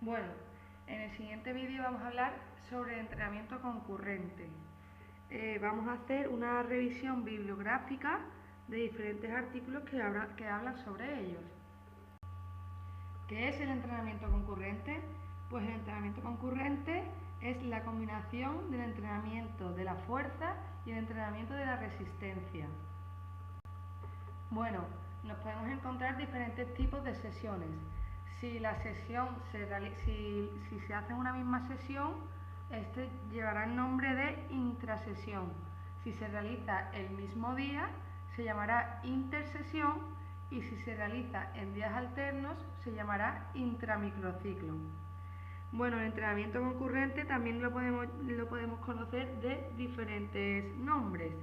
Bueno, en el siguiente vídeo vamos a hablar sobre el entrenamiento concurrente. Vamos a hacer una revisión bibliográfica de diferentes artículos que hablan sobre ellos. ¿Qué es el entrenamiento concurrente? Pues el entrenamiento concurrente es la combinación del entrenamiento de la fuerza y el entrenamiento de la resistencia. Bueno, nos podemos encontrar diferentes tipos de sesiones. Si se hace en una misma sesión, este llevará el nombre de intrasesión. Si se realiza el mismo día, se llamará intersesión, y si se realiza en días alternos, se llamará intramicrociclo. Bueno, el entrenamiento concurrente también lo podemos conocer de diferentes nombres,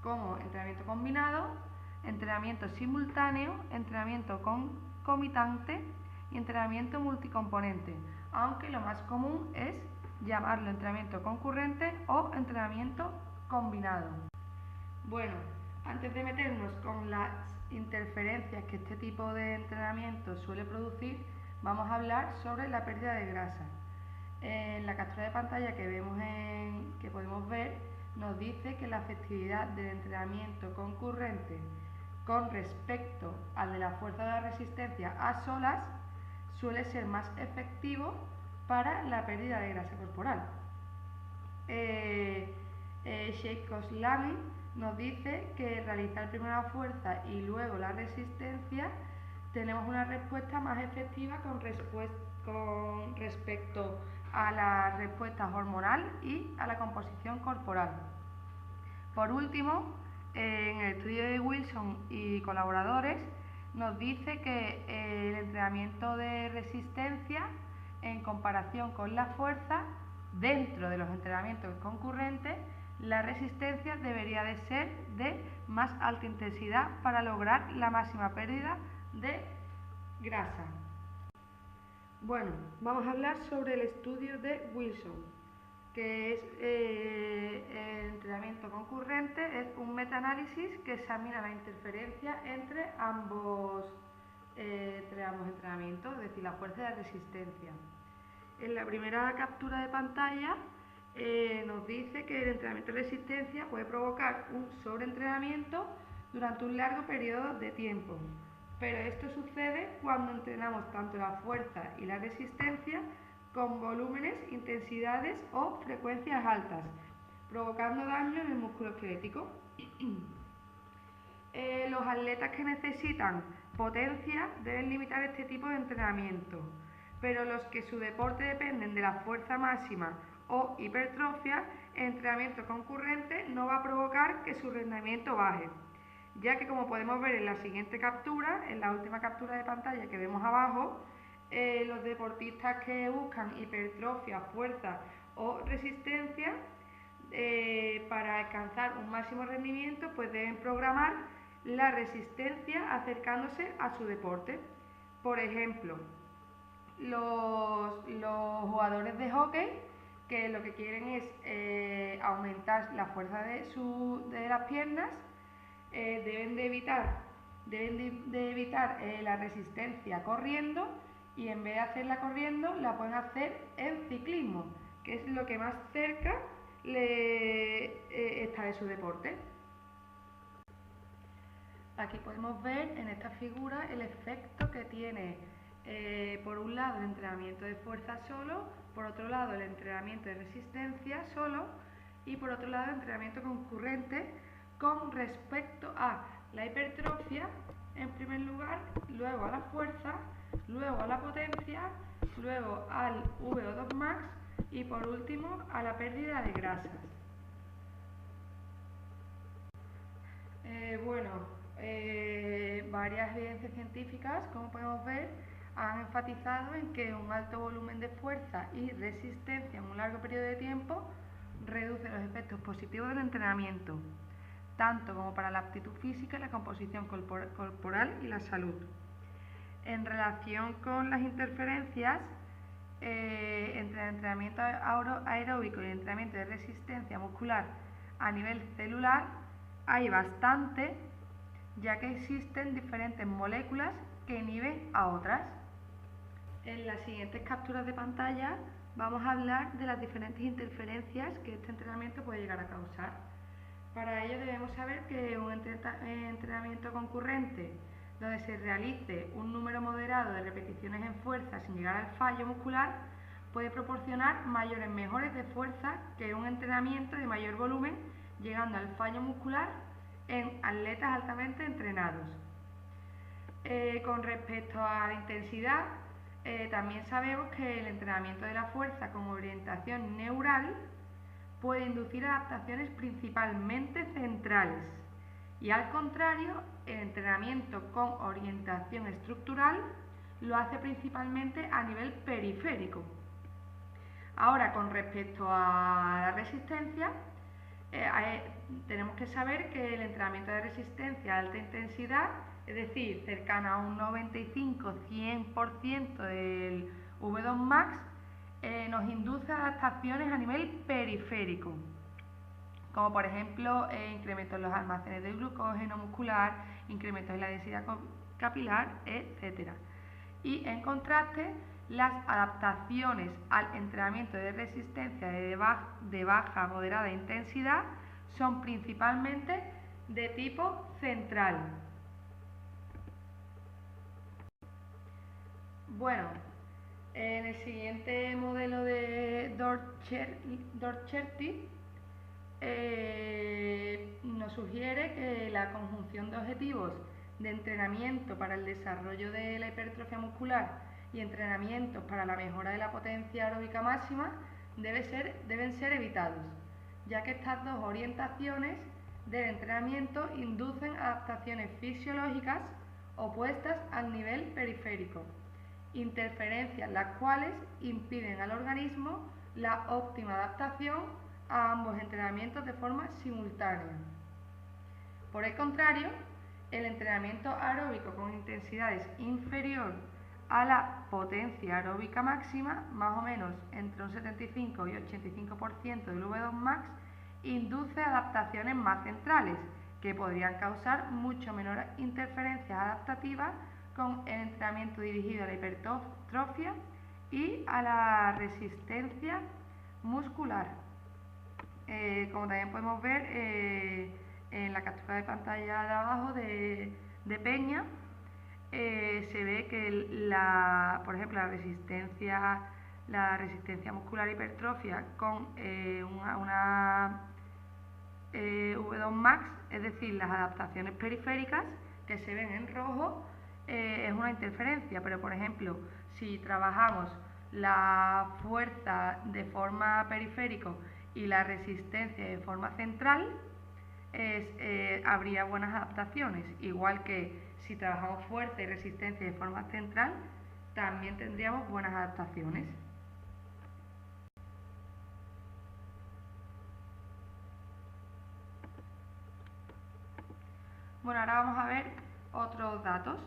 como entrenamiento combinado, entrenamiento simultáneo, entrenamiento concomitante y entrenamiento multicomponente, aunque lo más común es llamarlo entrenamiento concurrente o entrenamiento combinado. Bueno, antes de meternos con las interferencias que este tipo de entrenamiento suele producir, vamos a hablar sobre la pérdida de grasa. En la captura de pantalla que podemos ver, nos dice que la efectividad del entrenamiento concurrente con respecto al de la fuerza de la resistencia a solas suele ser más efectivo para la pérdida de grasa corporal. Sheikhoslami nos dice que realizar primero la fuerza y luego la resistencia tenemos una respuesta más efectiva con respecto a la respuesta hormonal y a la composición corporal. Por último, en el estudio de Wilson y colaboradores nos dice que el entrenamiento de resistencia en comparación con la fuerza, dentro de los entrenamientos concurrentes, la resistencia debería de ser de más alta intensidad para lograr la máxima pérdida de grasa. Bueno, vamos a hablar sobre el estudio de Wilson, que es el entrenamiento concurrente, es un metaanálisis que examina la interferencia entre ambos entrenamientos, es decir, la fuerza y la resistencia. En la primera captura de pantalla nos dice que el entrenamiento de resistencia puede provocar un sobreentrenamiento durante un largo periodo de tiempo, pero esto sucede cuando entrenamos tanto la fuerza y la resistencia con volúmenes, intensidades o frecuencias altas, provocando daño en el músculo esquelético. Los atletas que necesitan potencia deben limitar este tipo de entrenamiento, pero los que su deporte dependen de la fuerza máxima o hipertrofia, el entrenamiento concurrente no va a provocar que su rendimiento baje, ya que, como podemos ver en la siguiente captura, en la última captura de pantalla que vemos abajo, los deportistas que buscan hipertrofia, fuerza o resistencia, para alcanzar un máximo rendimiento, pues deben programar la resistencia acercándose a su deporte. Por ejemplo, los jugadores de hockey, que lo que quieren es aumentar la fuerza de las piernas, deben de evitar la resistencia corriendo, y en vez de hacerla corriendo la pueden hacer en ciclismo, que es lo que más cerca está de su deporte. Aquí podemos ver en esta figura el efecto que tiene por un lado el entrenamiento de fuerza solo, por otro lado el entrenamiento de resistencia solo y por otro lado el entrenamiento concurrente con respecto a la hipertrofia en primer lugar, luego a la fuerza, luego a la potencia, luego al VO2 max y por último a la pérdida de grasas. Varias evidencias científicas, como podemos ver, han enfatizado en que un alto volumen de fuerza y resistencia en un largo periodo de tiempo reduce los efectos positivos del entrenamiento, tanto como para la aptitud física, la composición corporal y la salud. En relación con las interferencias entre el entrenamiento aeróbico y el entrenamiento de resistencia muscular a nivel celular, hay bastante, ya que existen diferentes moléculas que inhiben a otras. En las siguientes capturas de pantalla vamos a hablar de las diferentes interferencias que este entrenamiento puede llegar a causar. Para ello debemos saber que un entrenamiento concurrente donde se realice un número moderado de repeticiones en fuerza sin llegar al fallo muscular puede proporcionar mayores mejoras de fuerza que un entrenamiento de mayor volumen llegando al fallo muscular en atletas altamente entrenados. Con respecto a la intensidad, también sabemos que el entrenamiento de la fuerza con orientación neural puede inducir adaptaciones principalmente centrales y, al contrario, el entrenamiento con orientación estructural lo hace principalmente a nivel periférico. Ahora, con respecto a la resistencia, tenemos que saber que el entrenamiento de resistencia a alta intensidad, es decir, cercana a un 95-100% del V2 max, nos induce adaptaciones a nivel periférico, como por ejemplo incrementos en los almacenes de glucógeno muscular, incrementos en la densidad capilar, etc. Y en contraste, las adaptaciones al entrenamiento de resistencia de baja a moderada intensidad son principalmente de tipo central. Bueno, en el siguiente modelo de Doherty nos sugiere que la conjunción de objetivos de entrenamiento para el desarrollo de la hipertrofia muscular y entrenamientos para la mejora de la potencia aeróbica máxima deben ser evitados, ya que estas dos orientaciones del entrenamiento inducen adaptaciones fisiológicas opuestas al nivel periférico, interferencias las cuales impiden al organismo la óptima adaptación a ambos entrenamientos de forma simultánea. Por el contrario, el entrenamiento aeróbico con intensidades inferior a la potencia aeróbica máxima, más o menos entre un 75 y 85% del V2 max, induce adaptaciones más centrales, que podrían causar mucho menores interferencias adaptativas con el entrenamiento dirigido a la hipertrofia y a la resistencia muscular. Como también podemos ver en la captura de pantalla de abajo de Peña, se ve que por ejemplo la resistencia muscular hipertrofia con una V2 max, es decir, las adaptaciones periféricas que se ven en rojo, es una interferencia, pero por ejemplo, si trabajamos la fuerza de forma periférica y la resistencia de forma central, habría buenas adaptaciones, igual que si trabajamos fuerza y resistencia de forma central, también tendríamos buenas adaptaciones. Bueno, ahora vamos a ver otros datos.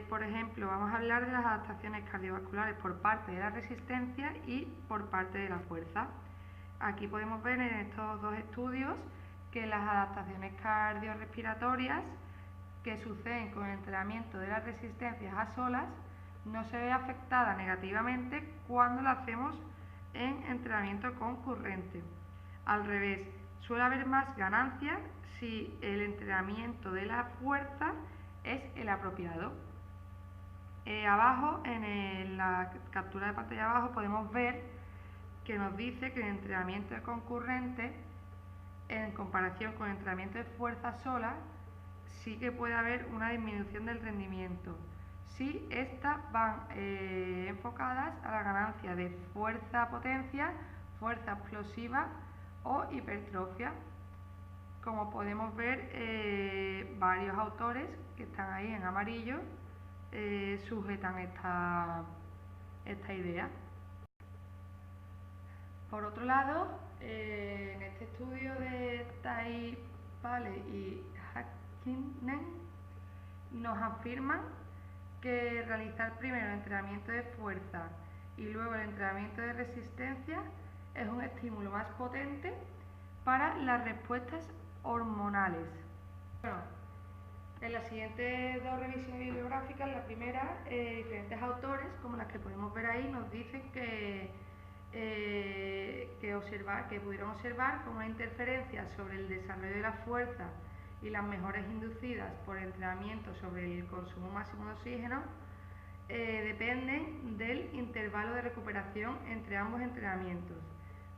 Por ejemplo, vamos a hablar de las adaptaciones cardiovasculares por parte de la resistencia y por parte de la fuerza. Aquí podemos ver en estos dos estudios que las adaptaciones cardiorrespiratorias que suceden con el entrenamiento de las resistencias a solas no se ve afectada negativamente cuando lo hacemos en entrenamiento concurrente. Al revés, suele haber más ganancias si el entrenamiento de la fuerza es el apropiado. Abajo, en la captura de pantalla abajo, podemos ver que nos dice que el entrenamiento concurrente, en comparación con el entrenamiento de fuerza sola, sí que puede haber una disminución del rendimiento si estas van enfocadas a la ganancia de fuerza-potencia, fuerza explosiva o hipertrofia. Como podemos ver, varios autores que están ahí en amarillo sujetan esta idea. Por otro lado, en este estudio de Tai Pale y Hakkinen nos afirman que realizar primero el entrenamiento de fuerza y luego el entrenamiento de resistencia es un estímulo más potente para las respuestas hormonales. Bueno, En las siguientes dos revisiones bibliográficas, la primera, diferentes autores, como las que podemos ver ahí, nos dicen que pudieron observar cómo una interferencia sobre el desarrollo de la fuerza y las mejoras inducidas por entrenamiento sobre el consumo máximo de oxígeno dependen del intervalo de recuperación entre ambos entrenamientos,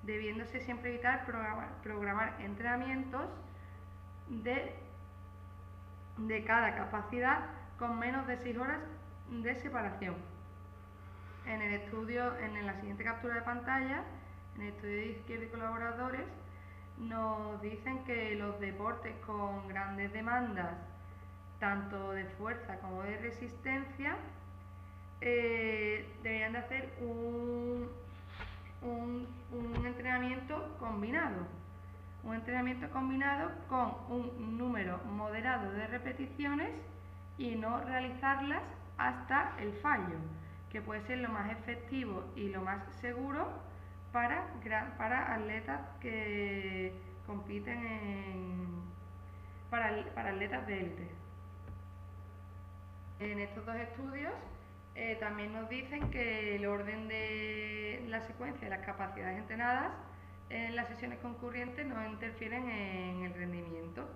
debiéndose siempre evitar programar entrenamientos de cada capacidad con menos de 6 horas de separación. En la siguiente captura de pantalla, en el estudio de Izquierdo y colaboradores, nos dicen que los deportes con grandes demandas, tanto de fuerza como de resistencia, deberían de hacer un entrenamiento combinado. Un entrenamiento combinado con un número moderado de repeticiones y no realizarlas hasta el fallo, que puede ser lo más efectivo y lo más seguro para atletas que compiten para atletas de élite. En estos dos estudios también nos dicen que el orden de la secuencia de las capacidades entrenadas en las sesiones concurrentes no interfieren en el rendimiento.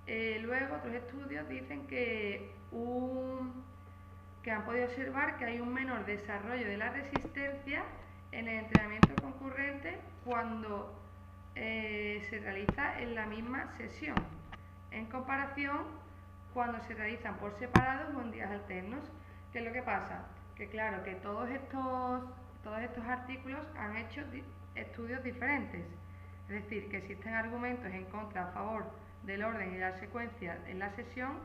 Luego otros estudios dicen que han podido observar que hay un menor desarrollo de la resistencia en el entrenamiento concurrente cuando se realiza en la misma sesión, en comparación cuando se realizan por separado o en días alternos. ¿Qué es lo que pasa? Que claro, que todos estos artículos han hecho estudios diferentes, es decir, que existen argumentos en contra, a favor del orden y la secuencia en la sesión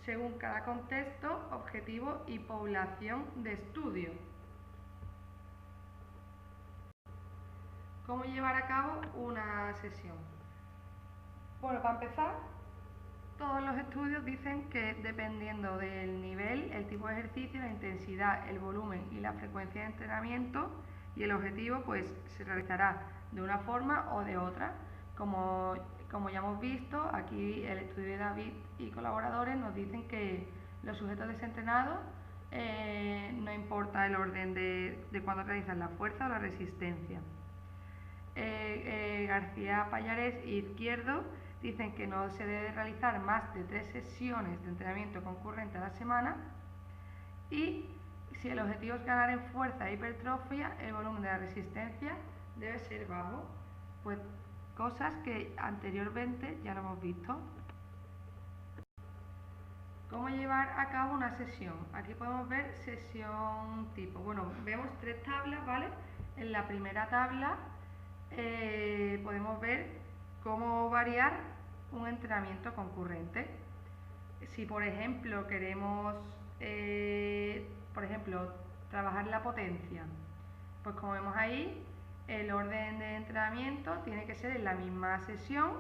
según cada contexto, objetivo y población de estudio. ¿Cómo llevar a cabo una sesión? Bueno, para empezar, todos los estudios dicen que dependiendo del nivel, el tipo de ejercicio, la intensidad, el volumen y la frecuencia de entrenamiento y el objetivo, pues se realizará de una forma o de otra. Como ya hemos visto, aquí el estudio de David y colaboradores nos dicen que los sujetos desentrenados no importa el orden de cuándo realizan la fuerza o la resistencia. García Pallares e Izquierdo dicen que no se debe realizar más de 3 sesiones de entrenamiento concurrente a la semana y si el objetivo es ganar en fuerza e hipertrofia, el volumen de la resistencia debe ser bajo. Pues cosas que anteriormente ya lo hemos visto. ¿Cómo llevar a cabo una sesión? Aquí podemos ver sesión tipo. Bueno, vemos 3 tablas, ¿vale? En la primera tabla podemos ver cómo variar un entrenamiento concurrente. Si por ejemplo queremos trabajar la potencia, pues como vemos ahí, el orden de entrenamiento tiene que ser en la misma sesión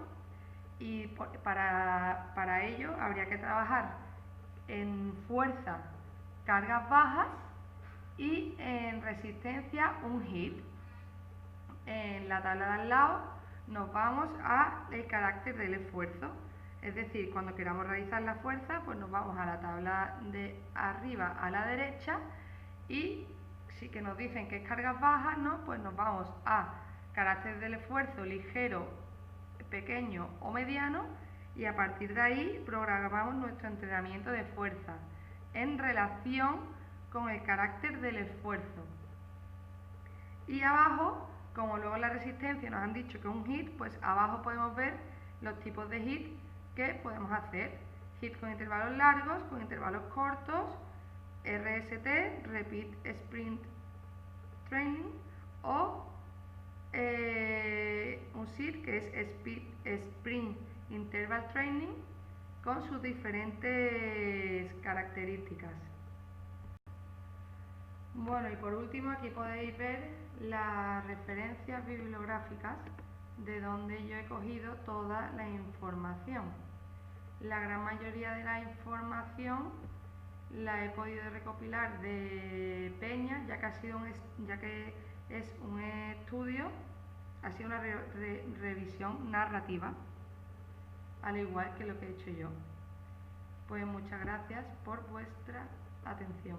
y para ello habría que trabajar en fuerza cargas bajas y en resistencia un HIIT. En la tabla de al lado nos vamos al carácter del esfuerzo, es decir, cuando queramos realizar la fuerza, pues nos vamos a la tabla de arriba a la derecha y si que nos dicen que es cargas bajas, ¿no? Pues nos vamos a carácter del esfuerzo ligero, pequeño o mediano y a partir de ahí programamos nuestro entrenamiento de fuerza en relación con el carácter del esfuerzo. Y abajo, como luego en la resistencia nos han dicho que es un HIIT, pues abajo podemos ver los tipos de HIIT que podemos hacer. HIIT con intervalos largos, con intervalos cortos, RST, Repeat Sprint Training, o un SIT que es Sprint Interval Training con sus diferentes características. Bueno, y por último aquí podéis ver las referencias bibliográficas de donde yo he cogido toda la información. La gran mayoría de la información la he podido recopilar de Peña, ya que es un estudio, ha sido una revisión narrativa, al igual que lo que he hecho yo. Pues muchas gracias por vuestra atención.